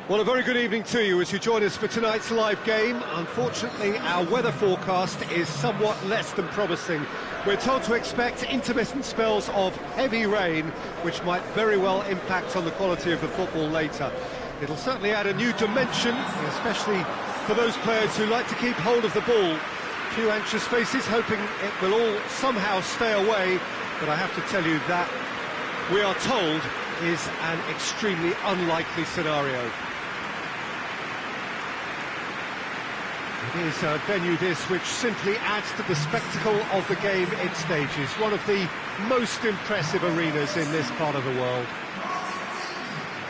Well, a very good evening to you as you join us for tonight's live game. Unfortunately, our weather forecast is somewhat less than promising. We're told to expect intermittent spells of heavy rain, which might very well impact on the quality of the football later. It'll certainly add a new dimension, especially for those players who like to keep hold of the ball. A few anxious faces hoping it will all somehow stay away, but I have to tell you that we are told is an extremely unlikely scenario. It is a venue this which simply adds to the spectacle of the game it stages. One of the most impressive arenas in this part of the world.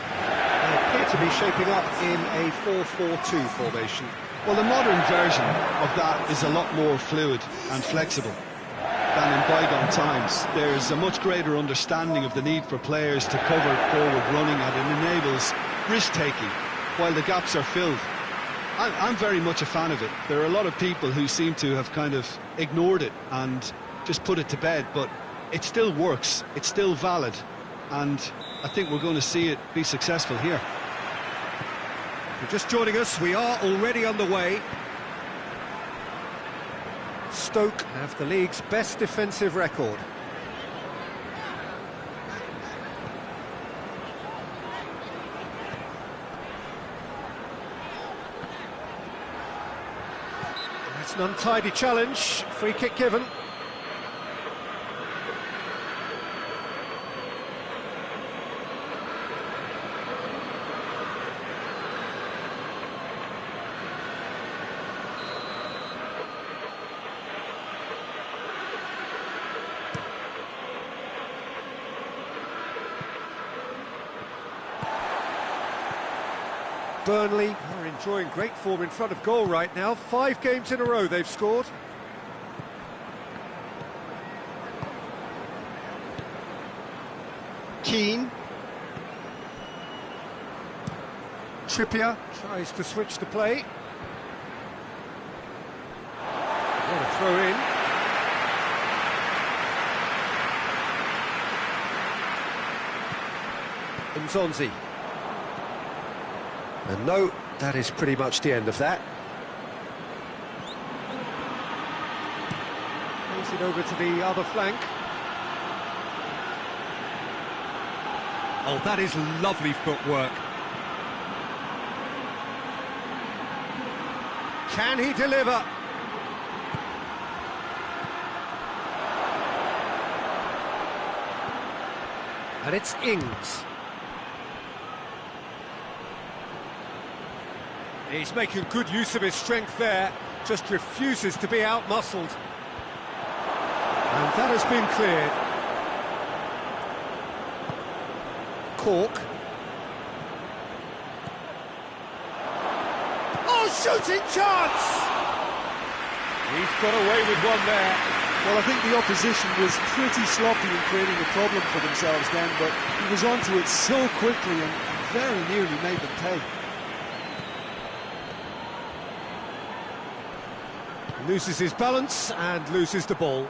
They appear to be shaping up in a 4-4-2 formation. Well, the modern version of that is a lot more fluid and flexible than in bygone times. There's a much greater understanding of the need for players to cover forward running, and it enables risk-taking while the gaps are filled. I'm very much a fan of it. There are a lot of people who seem to have kind of ignored it and just put it to bed, but it still works, it's still valid, and I think we're going to see it be successful here. If you're just joining us, we are already underway. Stoke have the league's best defensive record. It's an untidy challenge, free kick given. Burnley are enjoying great form in front of goal right now. 5 games in a row they've scored. Keane. Trippier tries to switch the play. What a throw in. Nzonzi. And no, that is pretty much the end of that. Plays it over to the other flank. Oh, that is lovely footwork. Can he deliver? And it's Ings. He's making good use of his strength there, just refuses to be out-muscled. And that has been cleared. Cork. Oh, shooting chance! He's got away with one there. Well, I think the opposition was pretty sloppy in creating a problem for themselves then, but he was onto it so quickly and very nearly made them pay. Loses his balance and loses the ball.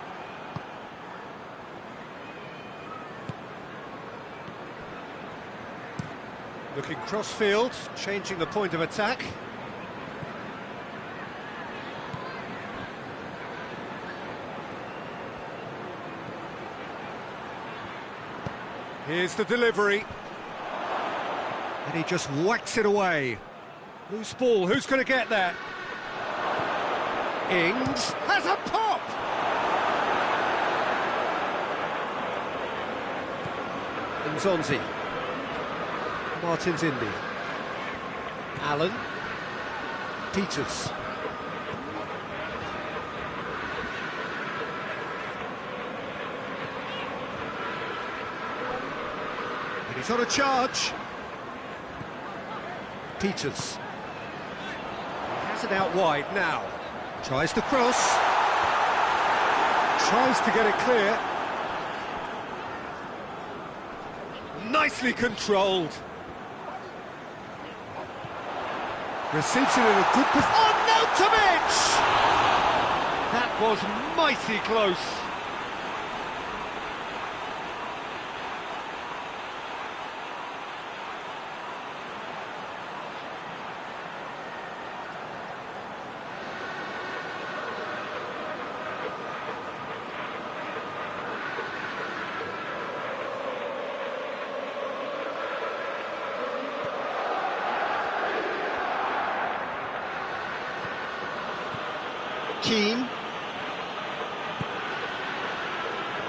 Looking cross-field, changing the point of attack. Here's the delivery. And he just whacks it away. Loose ball, who's going to get that? Ings has a pop! Nzonzi. Martin's Indy. Allen. Peters. And he's on a charge. Peters. He has it out wide now. Tries to cross. Tries to get it clear. Nicely controlled. Receives it in a good position. Oh, Nautovic! That was mighty close. Keane.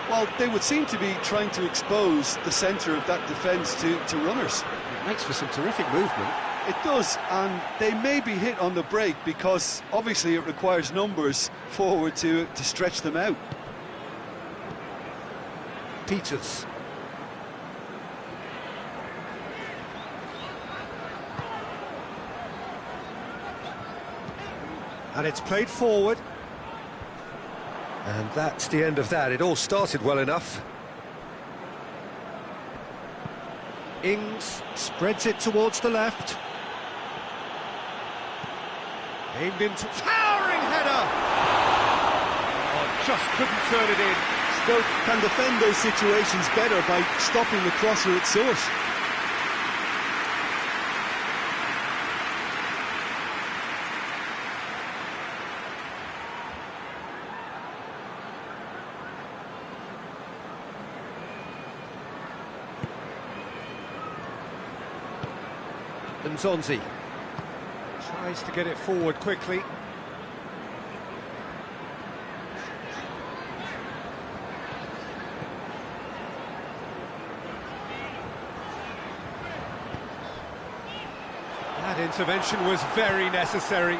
Well, they would seem to be trying to expose the centre of that defence to runners. It makes for some terrific movement. It does, and they may be hit on the break because obviously it requires numbers forward to stretch them out. Peters. And it's played forward. And that's the end of that. It all started well enough. Ings spreads it towards the left. Aimed into... towering header! Oh, just couldn't turn it in. Stoke can defend those situations better by stopping the crosser at source. Zonzi tries to get it forward quickly. That intervention was very necessary.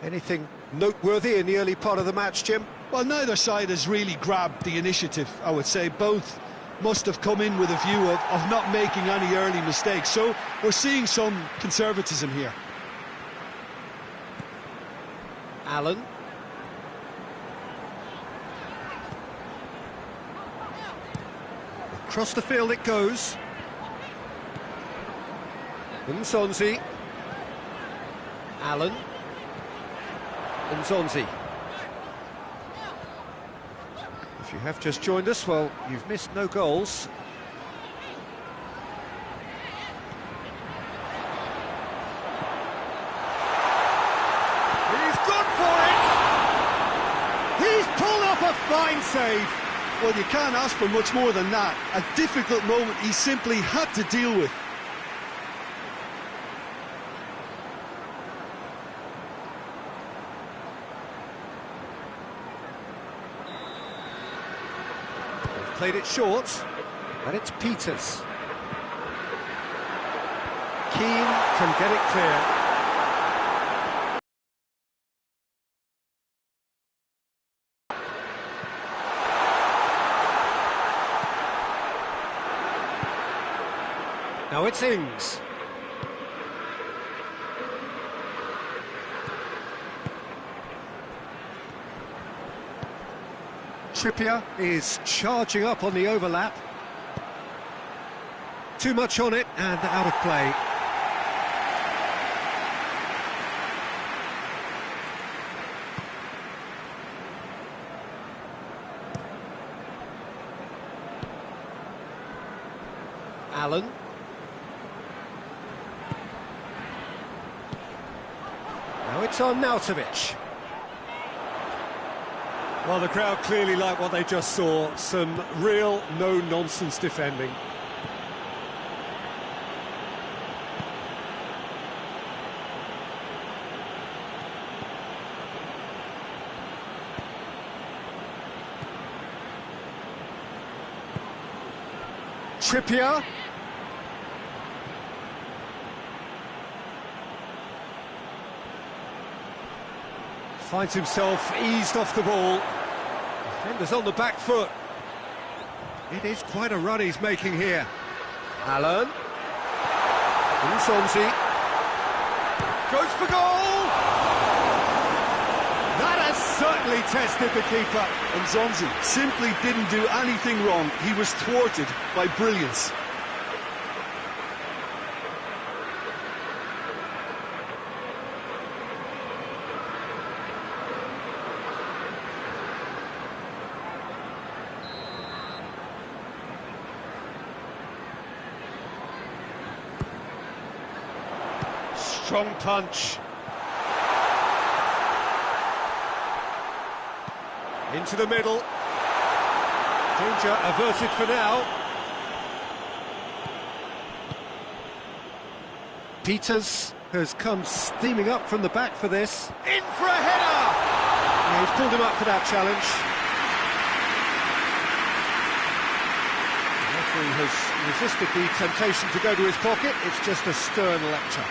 Anything noteworthy in the early part of the match, Jim? Well, neither side has really grabbed the initiative, I would say. Both must have come in with a view of not making any early mistakes. So we're seeing some conservatism here. Allen. Across the field it goes. Nzonzi. Allen. Nzonzi. If you have just joined us, well, you've missed no goals. He's gone for it! He's pulled off a fine save! Well, you can't ask for much more than that. A difficult moment he simply had to deal with. Played it short, and it's Peters. Keane can get it clear. Now it's Ings. Trippier is charging up on the overlap. Too much on it and out of play. Allen. Now it's on Nautovic. Well, the crowd clearly like what they just saw. Some real no-nonsense defending. Trippier. Finds himself eased off the ball. Defender's on the back foot. It is quite a run he's making here. Allen. Nzonzi. Goes for goal! That has certainly tested the keeper. Nzonzi simply didn't do anything wrong. He was thwarted by brilliance. Strong punch. Into the middle. Danger averted for now. Peters has come steaming up from the back for this. In for a header! Yeah, he's pulled him up for that challenge. The referee has resisted the temptation to go to his pocket. It's just a stern lecture.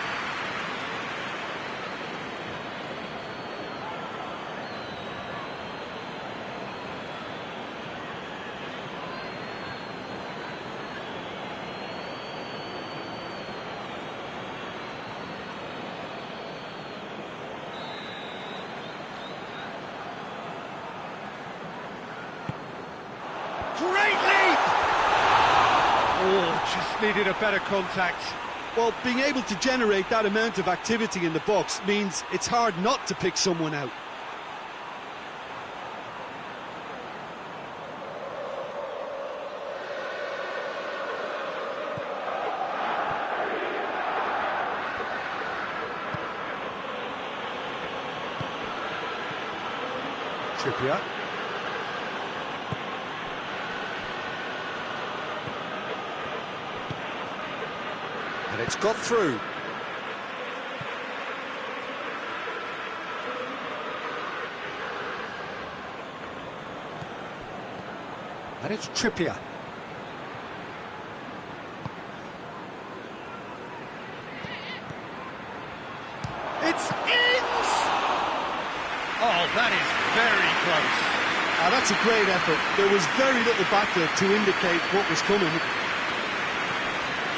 Great leap! Oh, just needed a better contact. Well, being able to generate that amount of activity in the box means it's hard not to pick someone out. Trippier. And it's got through. And it's Trippier. It's Ings! Oh, that is very close. That's a great effort. There was very little backlift to indicate what was coming.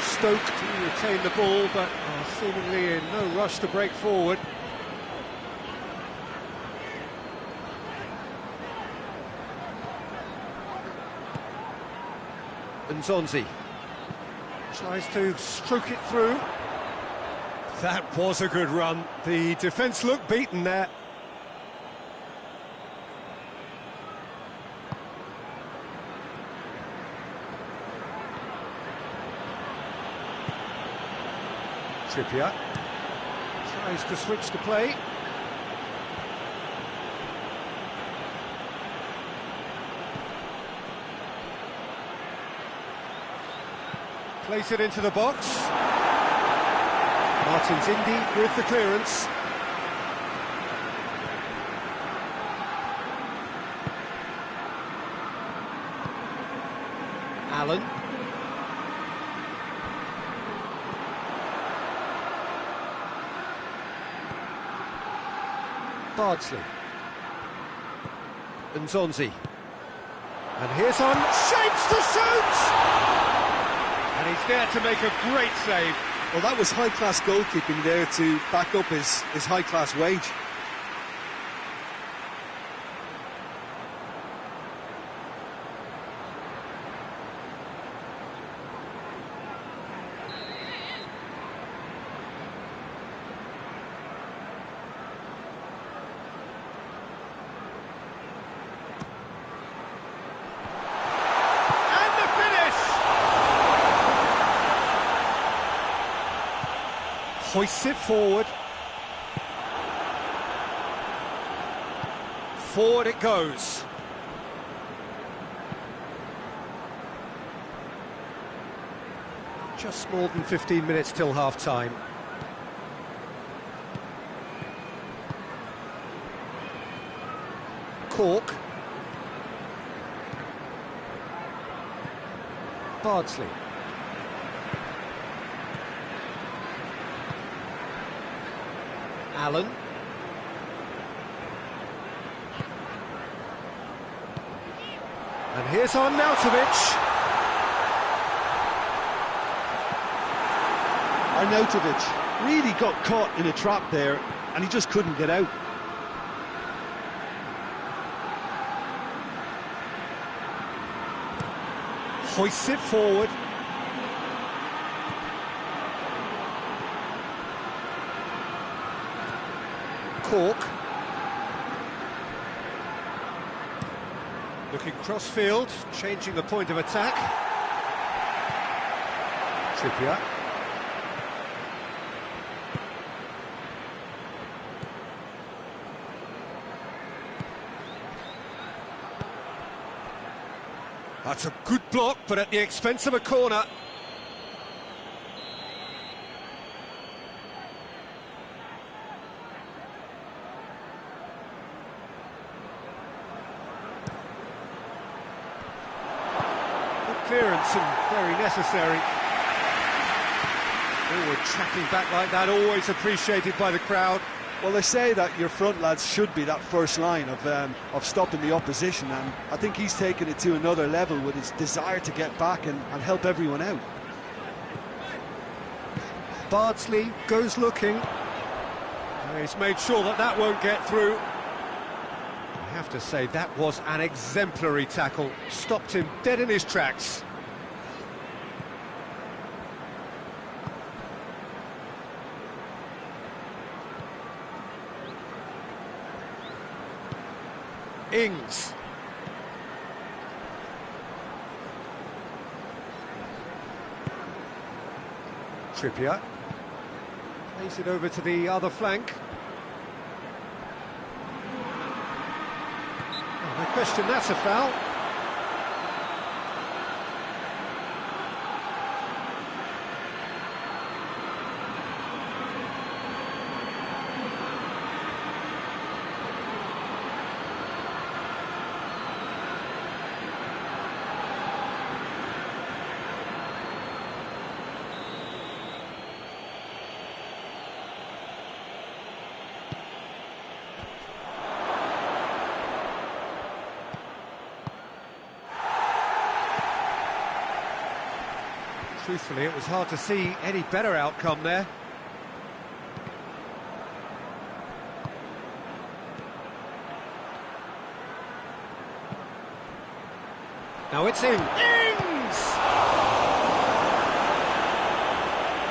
Stoke to retain the ball, but are seemingly in no rush to break forward. Nzonzi tries to stroke it through. That was a good run. The defence looked beaten there. Trippier tries to switch the play. Place it into the box. Martin's Indy with the clearance. Allen. Bardsley. Nzonzi. And here's on, shapes to shoot! And he's there to make a great save. Well, that was high-class goalkeeping there to back up his high-class wage. Hoists it forward. Forward it goes. Just more than 15 minutes till half-time. Cork. Bardsley. Allen. And here's Arnautovic. Arnautovic really got caught in a trap there, and he just couldn't get out. Hoists it forward. Cork. Looking cross-field, changing the point of attack. Trippier. That's a good block, but at the expense of a corner. clearance and very necessary. Forward tracking back like that, always appreciated by the crowd. Well, they say that your front lads should be that first line of stopping the opposition, and I think he's taken it to another level with his desire to get back and help everyone out. Bardsley goes looking. He's made sure that that won't get through. I have to say, that was an exemplary tackle. Stopped him dead in his tracks. Ings. Trippier. Plays it over to the other flank. Oh, no question, that's a foul. Truthfully, it was hard to see any better outcome there. Now it's in. Ings!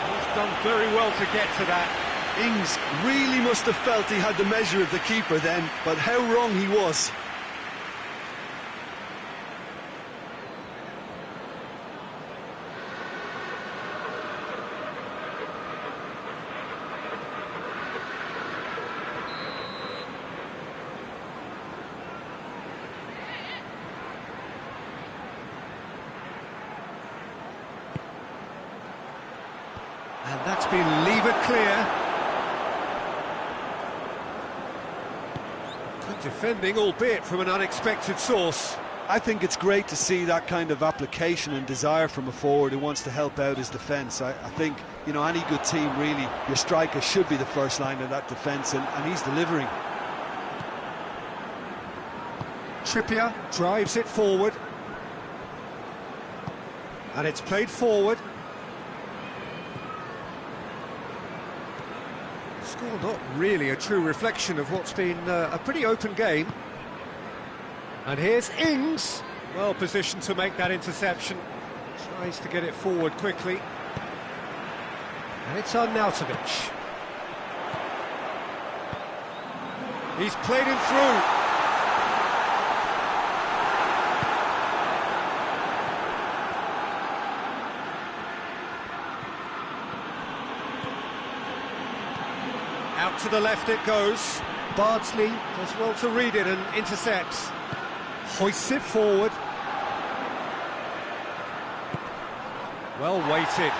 He's done very well to get to that. Ings really must have felt he had the measure of the keeper then, but how wrong he was. And that's been levered clear. Good defending, albeit from an unexpected source. I think it's great to see that kind of application and desire from a forward who wants to help out his defence. I think, you know, any good team, really, your striker should be the first line of that defence, and he's delivering. Trippier drives it forward. And it's played forward. Score not really a true reflection of what's been a pretty open game. And here's Ings, well positioned to make that interception. Tries to get it forward quickly. And it's Arnautovic. He's played him through. Out to the left it goes. Bardsley does well to read it and intercepts. Hoists it forward. Well weighted.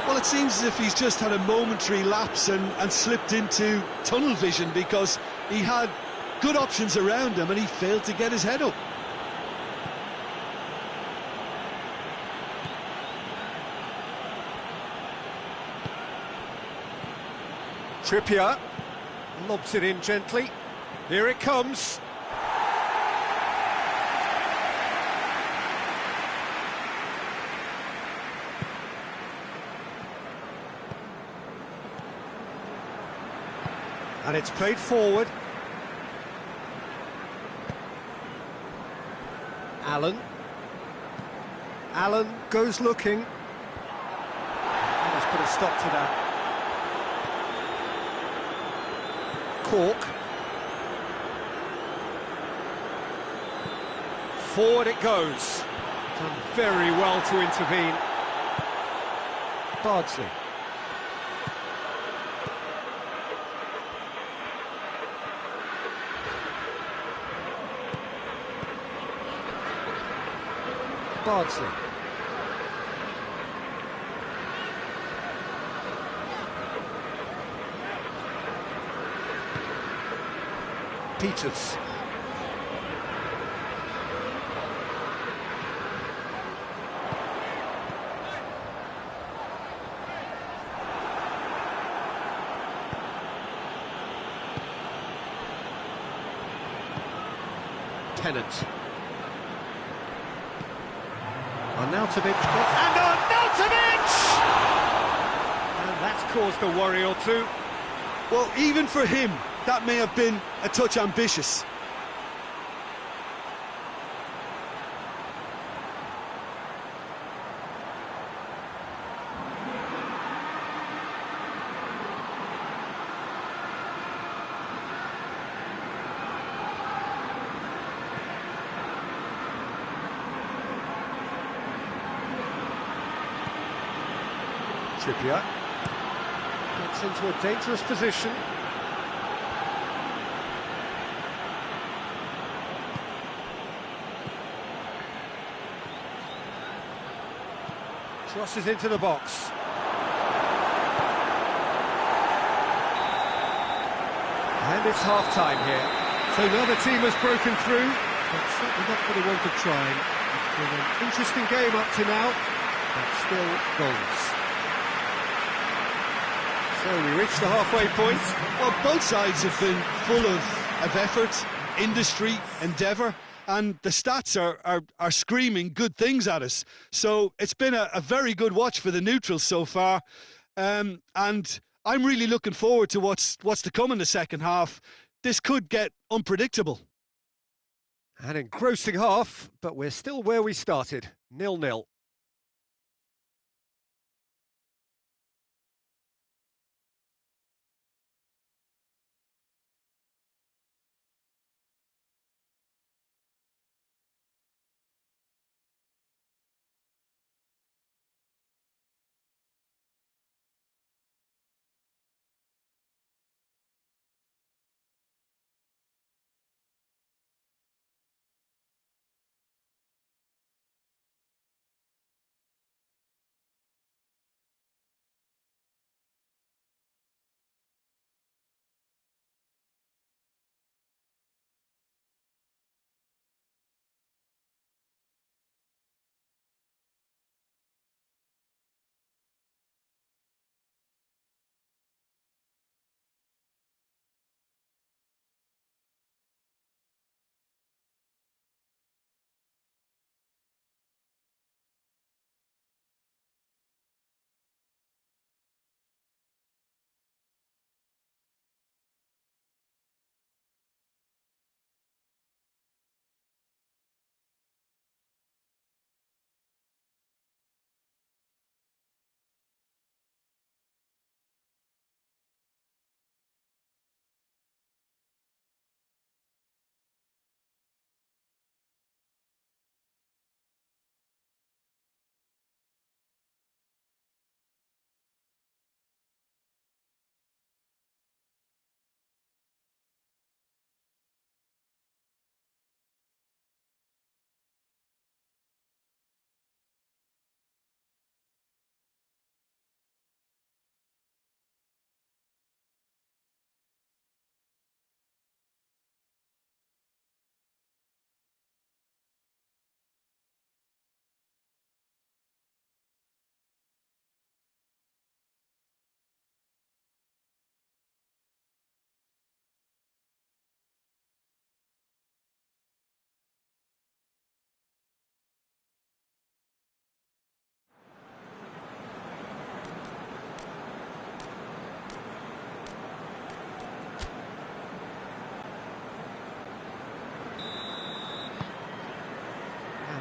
Well, it seems as if he's just had a momentary lapse and slipped into tunnel vision, because he had good options around him and he failed to get his head up. Trippier lobs it in gently. Here it comes. And it's played forward. Allen goes looking. Let's put a stop to that. Cork. Forward it goes. Done very well to intervene. Bardsley. Bardsley. Peters. Tennant. Arnautovic, and Arnautovic! And that's caused a worry or two. Well, even for him, that may have been a touch ambitious. Trippier gets into a dangerous position. Crosses into the box. And it's half-time here. So now the team has broken through, but certainly not for the want of trying. It's been an interesting game up to now, but still goals. So we reached the halfway point. Well, both sides have been full of effort, industry, endeavour, and the stats are screaming good things at us. So it's been a very good watch for the neutrals so far, and I'm really looking forward to what's to come in the second half. This could get unpredictable. An engrossing half, but we're still where we started, 0-0.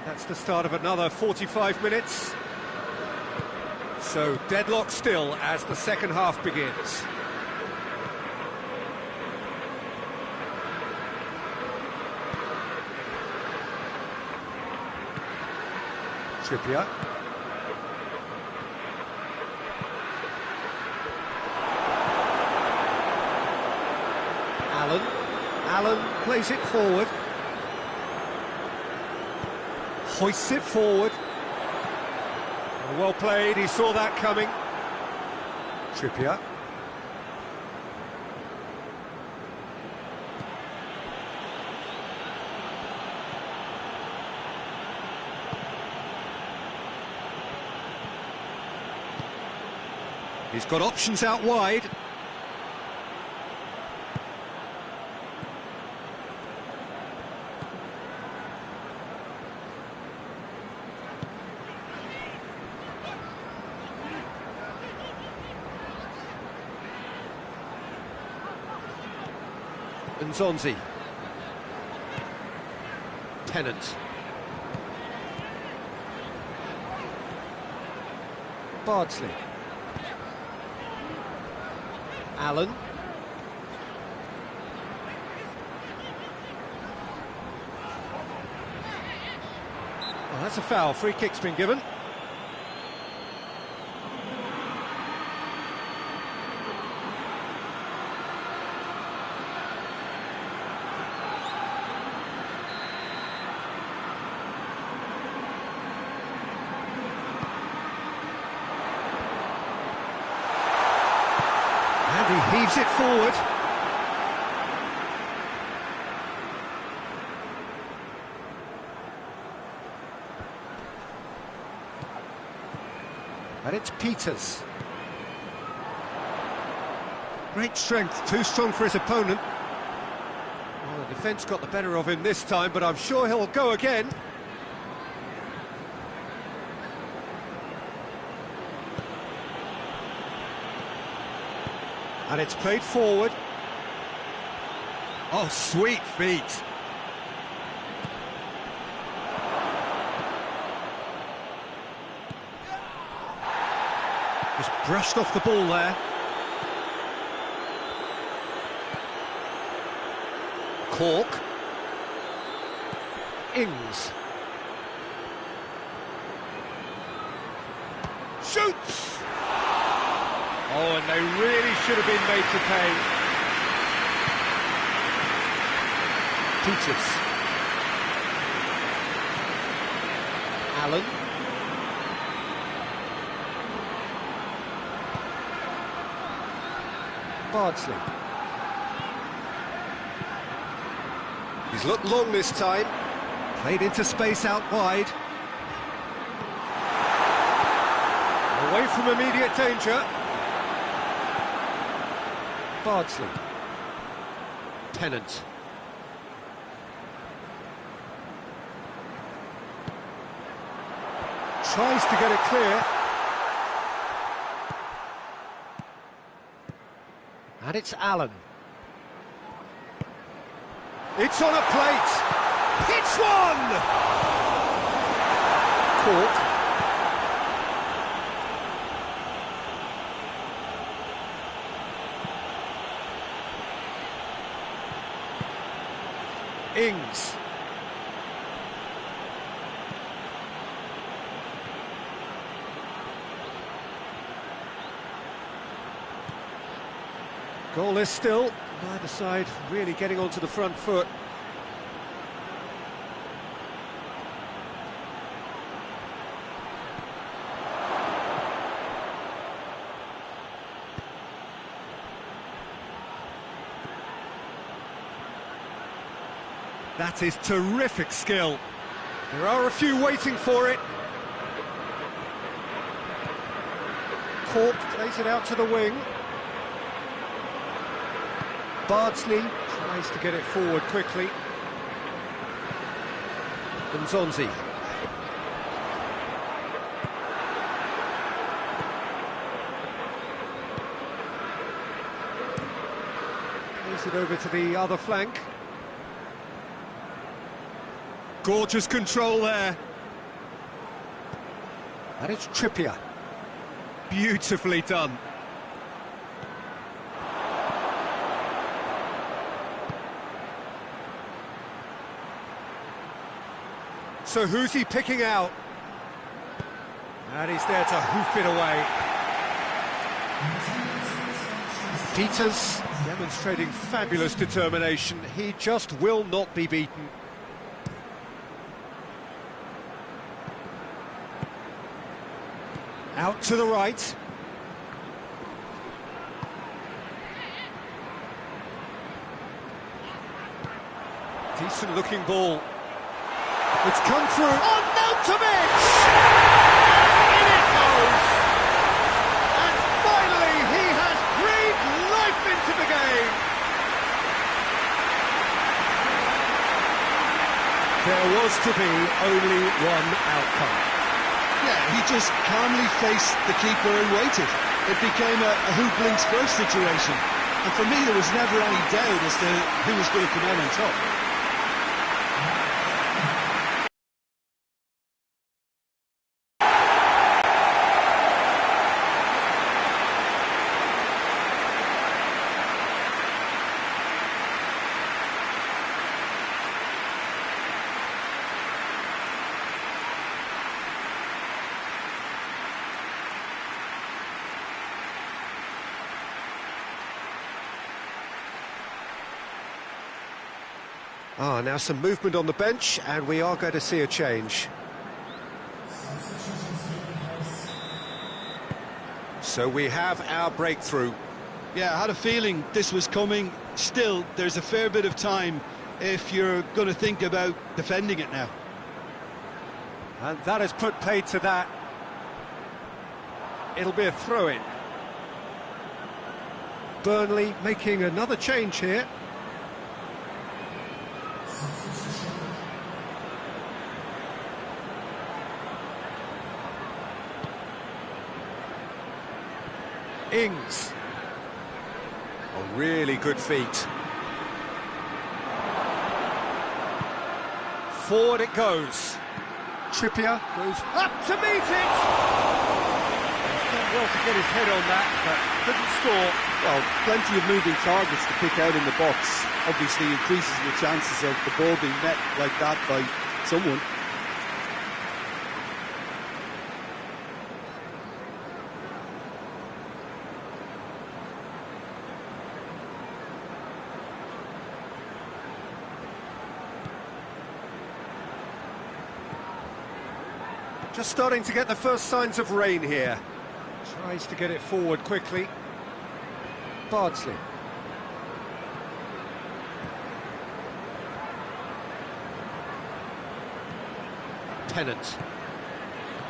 That's the start of another 45 minutes. So deadlock still as the second half begins. Trippier. Allen plays it forward. Hoists it forward. Well played, he saw that coming. Trippier. He's got options out wide. Nzonzi. Tennant. Bardsley. Allen. Well, that's a foul. Free kick's been given. And he heaves it forward. And it's Peters. Great strength, too strong for his opponent. Well, the defence got the better of him this time, but I'm sure he'll go again. And it's played forward. Oh, sweet feet. Just brushed off the ball there. Cork. Ings. Shoots! Oh, and they really should have been made to pay. Peters. Allen. Bardsley. He's looked long this time. Played into space out wide. Away from immediate danger. Bardsley. Tennant. Tries to get it clear. And it's Allen. It's on a plate. Hits one! Cork. Ings. Goalless still, neither side really getting onto the front foot. That is terrific skill. There are a few waiting for it. Cork plays it out to the wing. Bardsley tries to get it forward quickly. Nzonzi. Plays it over to the other flank. Gorgeous control there. And it's Trippier. Beautifully done. So who's he picking out? And he's there to hoof it away. Peters demonstrating fabulous determination. He just will not be beaten. Out to the right. Decent looking ball. It's come through. On Nautovic! In it goes! And finally he has breathed life into the game. There was to be only one outcome. Yeah, he just calmly faced the keeper and waited. It became a who blinks first situation. And for me, there was never any doubt as to who was going to come out on top. Now some movement on the bench, and we are going to see a change. So we have our breakthrough. Yeah, I had a feeling this was coming. Still, there's a fair bit of time if you're going to think about defending it now. And that has put paid to that. It'll be a throw-in. Burnley making another change here. Ings. A really good feat. Forward it goes. Trippier goes up to meet it. He's done well to get his head on that, but couldn't score. Well, plenty of moving targets to pick out in the box. Obviously increases the chances of the ball being met like that by someone. Just starting to get the first signs of rain here. Tries to get it forward quickly. Bardsley. Tennant.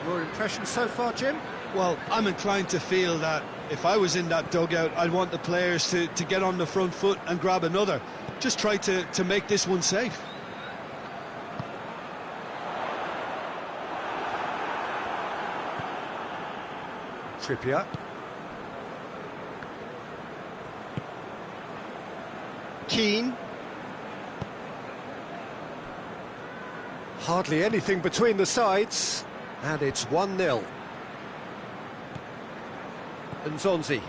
Your impression so far, Jim? Well, I'm inclined to feel that if I was in that dugout, I'd want the players to get on the front foot and grab another. Just try to make this one safe. Trippier. Keane. Hardly anything between the sides, and it's 1-0. Nzonzi.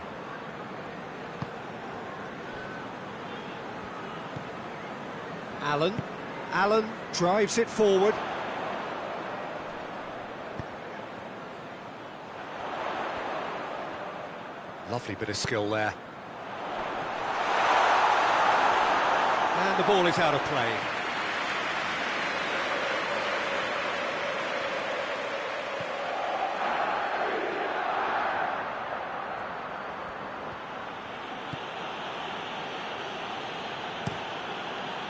Allen drives it forward. Lovely bit of skill there. And the ball is out of play.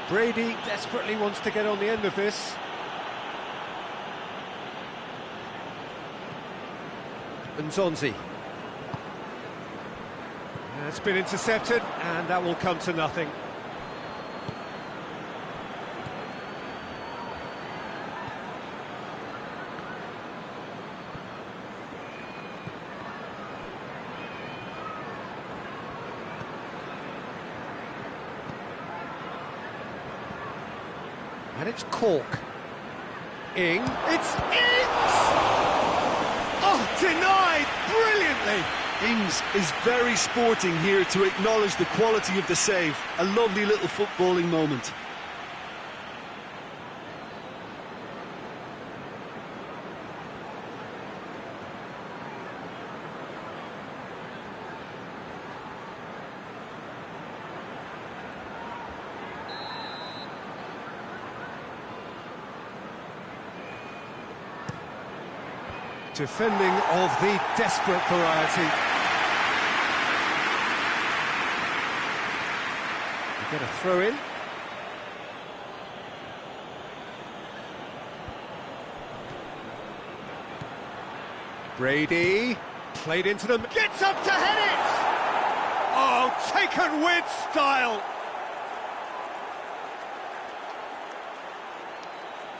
Brady desperately wants to get on the end of this. Nzonzi. It's been intercepted, and that will come to nothing. And it's Cork. It's Ings! Oh, denied brilliantly! Ings is very sporting here to acknowledge the quality of the save. A lovely little footballing moment. Defending of the desperate variety. You get a throw in. Brady played into them, gets up to head it! Oh, taken with style!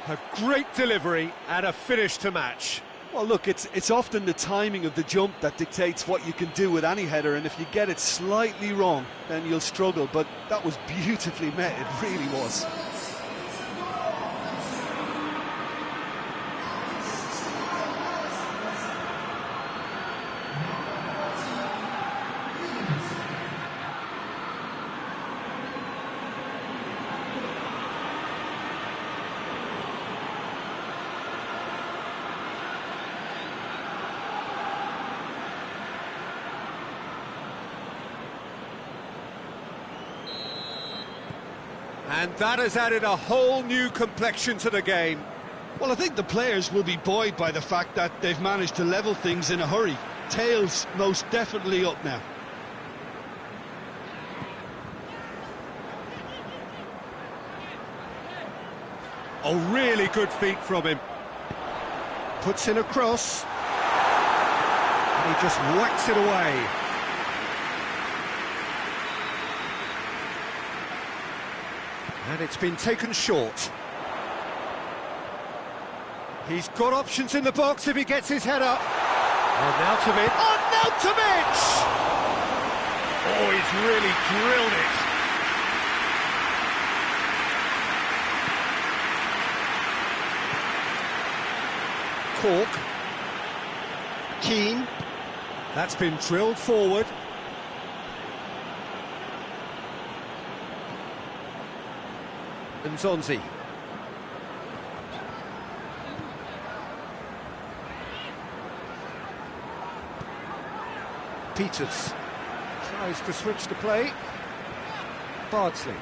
A great delivery and a finish to match. Well, look, it's often the timing of the jump that dictates what you can do with any header, and if you get it slightly wrong, then you'll struggle. But that was beautifully met, it really was. And that has added a whole new complexion to the game. Well, I think the players will be buoyed by the fact that they've managed to level things in a hurry. Tails most definitely up now. Oh, really good feet from him. Puts in a cross. And he just whacks it away. And it's been taken short. He's got options in the box if he gets his head up. Arnautovic. Arnautovic! Oh, he's really drilled it. Cork. Keane. That's been drilled forward. And Zonzi. Peters tries to switch the play. Bardsley.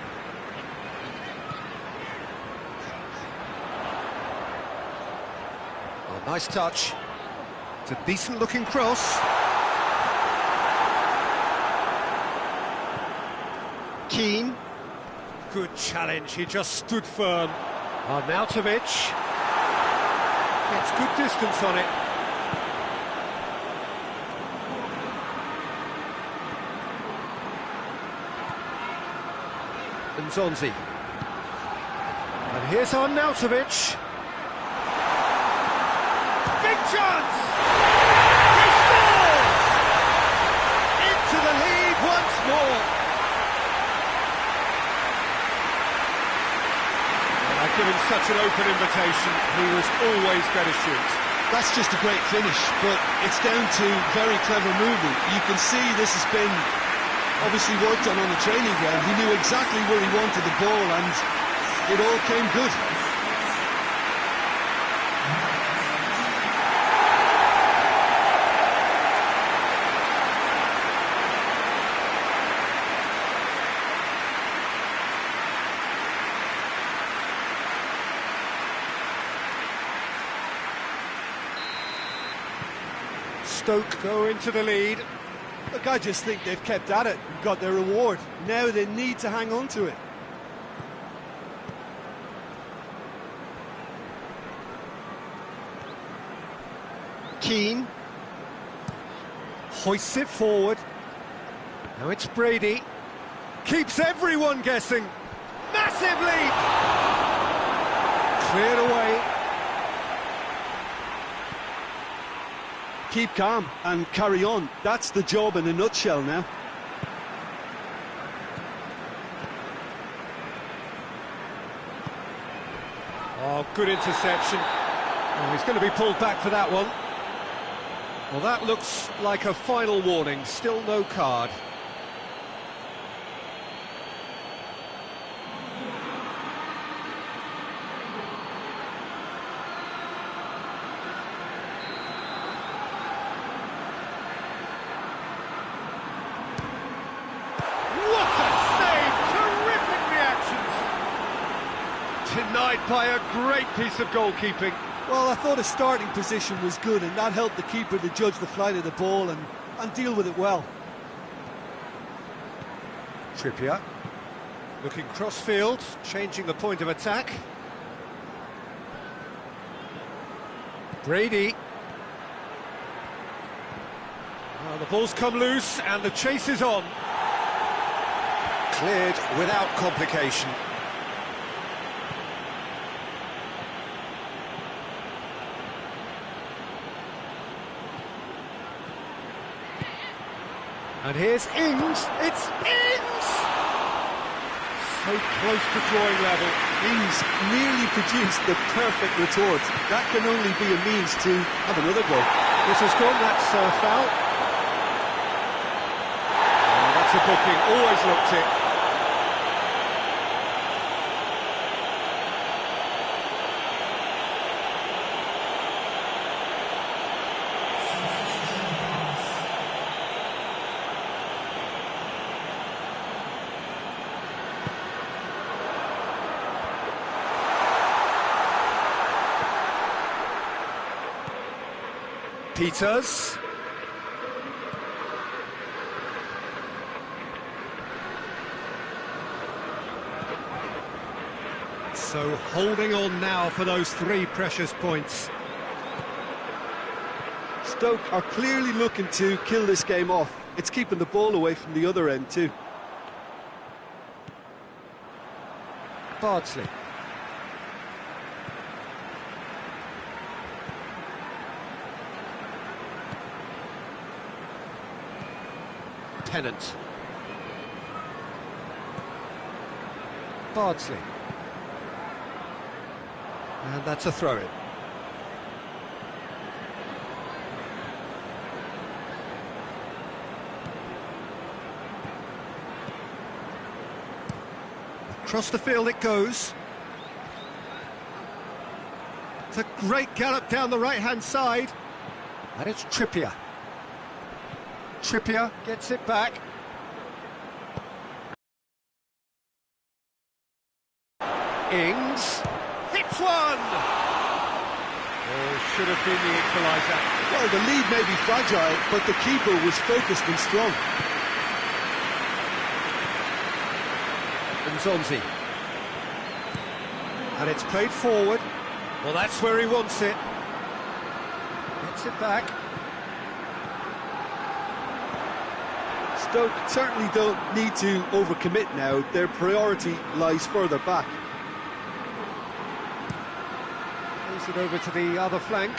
Oh, nice touch. It's a decent looking cross. Keane. Good challenge, he just stood firm. Arnautovic gets good distance on it. And Zonzi. And here's Arnautovic. Big chance! He scores! Into the lead once more. Given such an open invitation, he was always going to shoot. That's just a great finish, but it's down to very clever movement. You can see this has been obviously worked on the training ground. He knew exactly where he wanted the ball, and it all came good. Stoke go into the lead. Look, I just think they've kept at it and got their reward. Now they need to hang on to it. Keane hoists it forward. Now it's Brady. Keeps everyone guessing. Massive leap! Cleared away. Keep calm and carry on. That's the job in a nutshell now. Oh, good interception. Oh, he's going to be pulled back for that one. Well, that looks like a final warning. Still no card. Denied by a great piece of goalkeeping. Well, I thought his starting position was good, and that helped the keeper to judge the flight of the ball and deal with it well. Trippier looking cross-field, changing the point of attack. Brady. Well, the ball's come loose and the chase is on. Cleared without complication. And here's Ings. It's Ings! So close to drawing level. Ings nearly produced the perfect retort. That can only be a means to have another go. This has gone, that's foul. Oh, that's a booking, always looked it. Peters. So holding on now for those 3 precious points. Stoke are clearly looking to kill this game off. It's keeping the ball away from the other end too. Bardsley. Tennant. Bardsley. And that's a throw-in. Across the field it goes. It's a great gallop down the right-hand side. And it's Trippier. Trippier gets it back. Ings hits one! Oh, should have been the equaliser. Well, the lead may be fragile, but the keeper was focused and strong. Nzonzi. And it's played forward. Well, that's where he wants it. Gets it back. Stoke certainly don't need to overcommit now. Their priority lies further back. Plays it over to the other flank.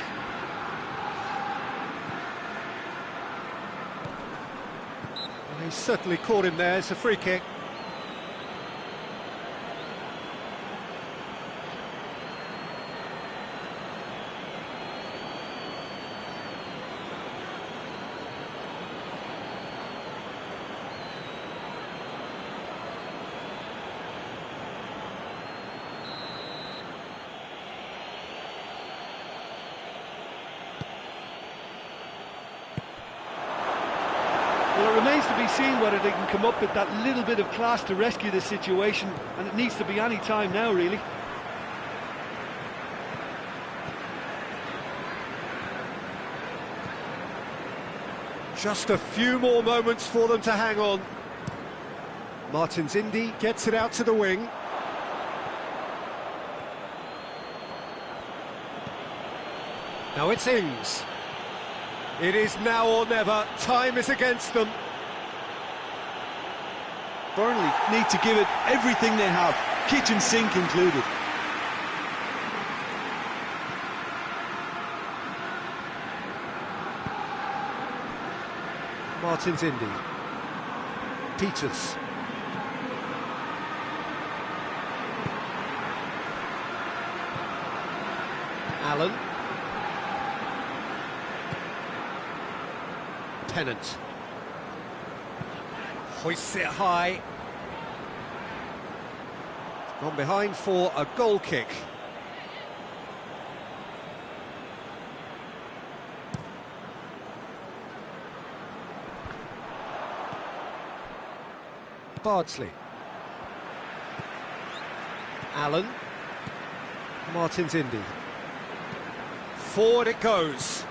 And he's certainly caught him there. It's a free kick. Well, it remains to be seen whether they can come up with that little bit of class to rescue this situation, and it needs to be any time now, really. Just a few more moments for them to hang on. Martins Indy gets it out to the wing. Now it's Ings. It is now or never. Time is against them. Burnley need to give it everything they have, kitchen sink included. Martins Indy. Peters. Allen. Tennant. Hoists it high. Gone behind for a goal kick. Bardsley. Allen. Martins Indy. Forward it goes.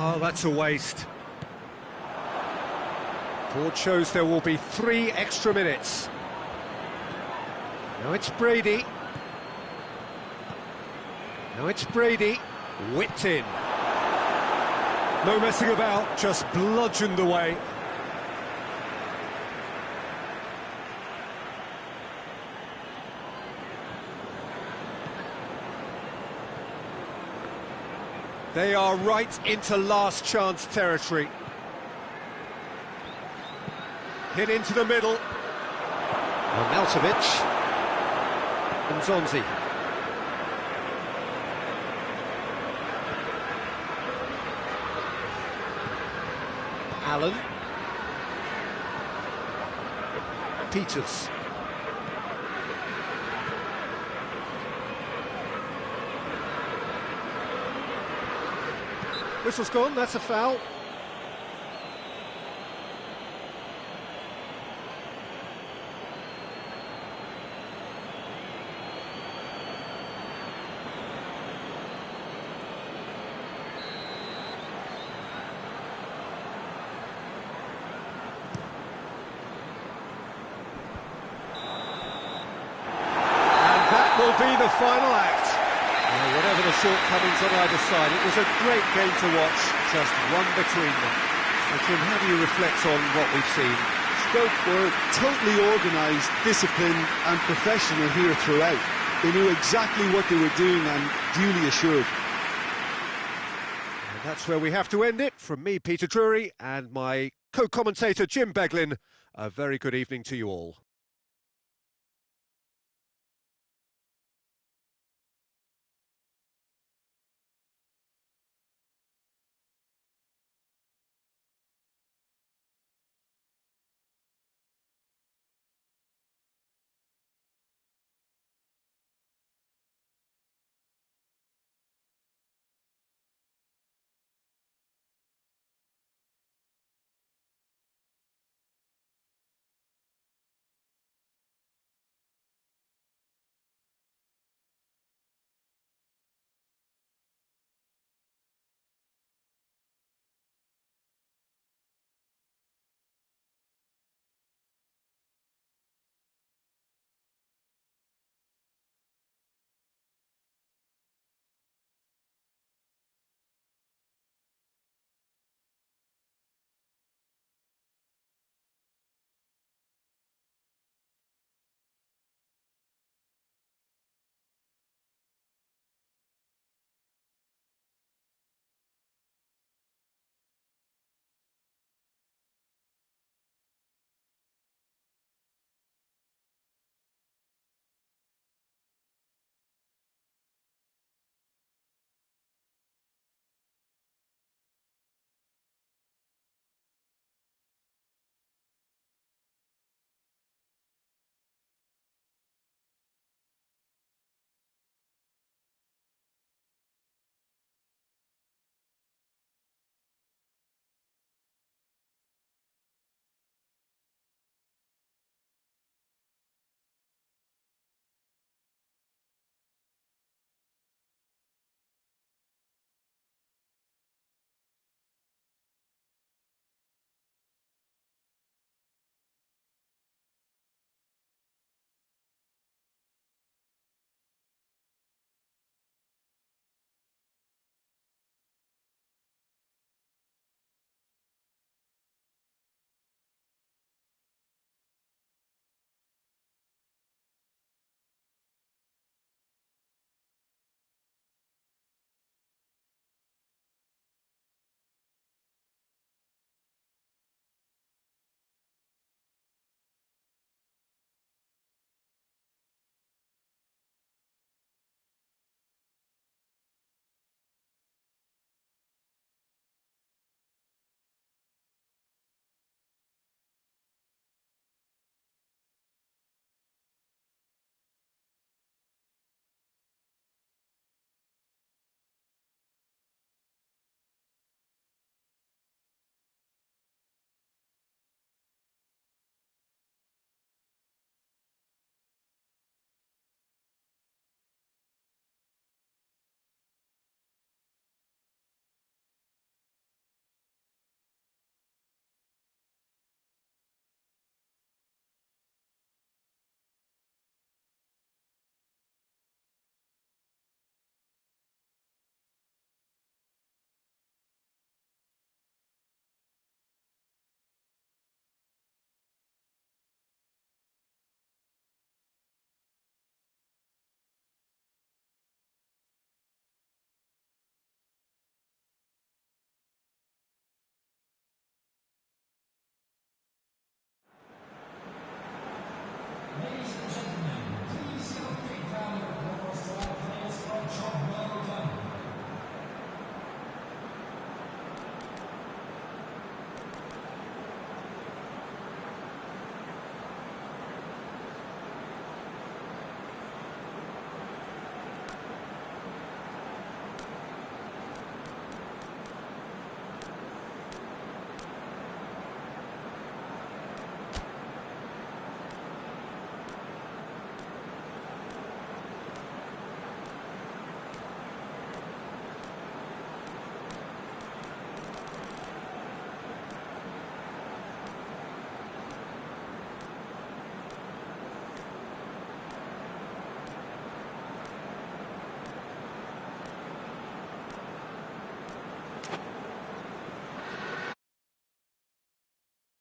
Oh, that's a waste. Board shows there will be 3 extra minutes. Now it's Brady. Now it's Brady. Whipped in. No messing about, just bludgeoned away. They are right into last chance territory. Hit into the middle. Arnautovic and Zonzi. Allen. Peters. Whistle's gone, that's a foul. Will be the final act. Whatever the shortcomings on either side, it was a great game to watch, just one between them. So Jim, how do you reflect on what we've seen? Stoke were totally organised, disciplined and professional here throughout. They knew exactly what they were doing and duly assured. And that's where we have to end it. From me, Peter Drury, and my co-commentator Jim Beglin, a very good evening to you all.